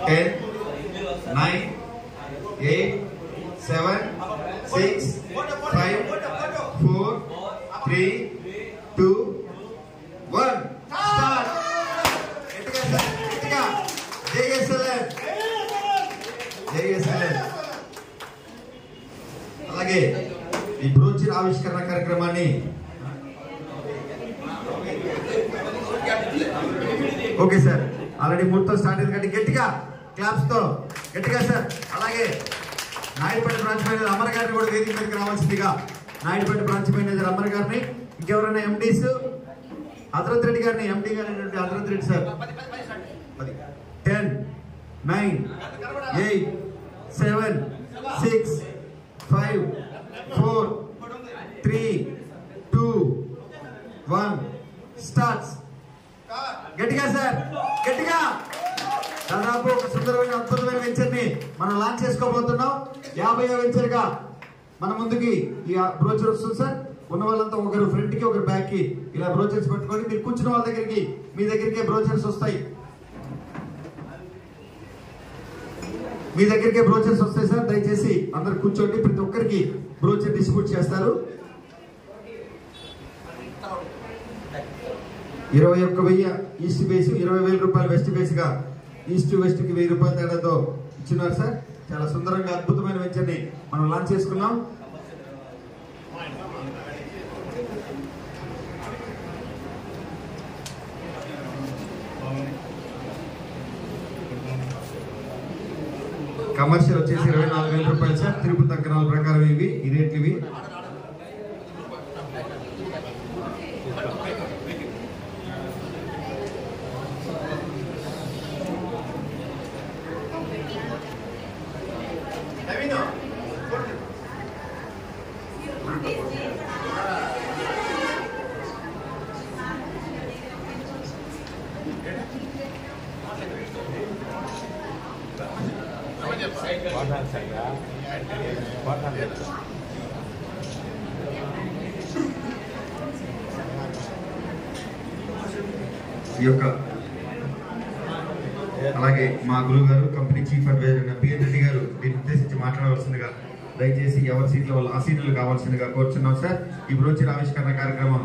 10, 9, 8, 7, 6, 5, 4, 3, 2, 1. Start. JSLN. అలాగే ఈ brochure ఆవిష్కరణ కార్యక్రమాన్ని ఓకే సార్ ఆల్రెడీ మూడుతో స్టార్ట్ అయింది కాబట్టి గట్టిగా క్లాప్స్ తో గట్టిగా సార్. అలాగే నాయుడుపేట బ్రాంచ్ మేనేజర్ అమర్ గారిని కూడా వేదిక మీదకి రావాల్సిందిగా నాయుడుపేట బ్రాంచ్ మేనేజర్ అమర్ గారిని, ఇంకెవరైనా ఎండీస్ హజరత్ రెడ్డి గారిని, ఎండీ గారు హజరత్ రెడ్డి సార్. 10, 9, 8, 7, 6, 5, 4, 3, 2, 1 స్టార్ట్స్. గట్టిగా సార్ గట్టిగా. దాదాపు ఒక సుందరమైన అద్భుతమైన వెంచర్ ని మనం లాంచ్ చేసుకోబోతున్నాం. 50వ వెంచర్ గా మన ముందుకి ఈ బ్రోచర్ వస్తుంది సార్. ఉన్న వాళ్ళంతా ఒకరు ఫ్రంట్ కి ఒకరు బ్యాక్ కి ఇలా బ్రోచర్స్ పెట్టుకోండి. మీరు కూర్చున్న వాళ్ళ దగ్గరికి మీ దగ్గరికే బ్రోచర్స్ వస్తాయి. మీ దగ్గరికే బ్రోచర్స్ వస్తాయి సార్. దయచేసి అందరు కూర్చోండి. ప్రతి ఒక్కరికి బ్రోచర్ డిస్ట్రిబ్యూట్ చేస్తారు. 21,000 ఈస్ట్ బేస్, 20,000 రూపాయలు వెస్ట్ బేస్ గా ఈస్ట్ వెస్ట్ కి 1000 రూపాయల తేడాతో ఇచ్చినారు సార్. చాలా సుందరంగా అద్భుతమైన వెంచర్ ని మనం లాంచ్ చేసుకున్నాం. కమర్షియల్ వచ్చేసి 24,000 రూపాయలు సార్. తిరుపతి అంకణాల ప్రకారం ఇవి ఈ రేట్లు ఇవి. ఈ యొక్క అలాగే మా గురువు గారు company chief adviser P N Reddy గారు దీన్ని ఉద్దేశించి మాట్లాడవలసిందిగా దయచేసి ఎవరి సీట్లో వాళ్ళు ఆ సీట్లు కావాల్సిందిగా కోరుచున్నాం సార్. ఈ బ్రోచర్ ఆవిష్కరణ కార్యక్రమం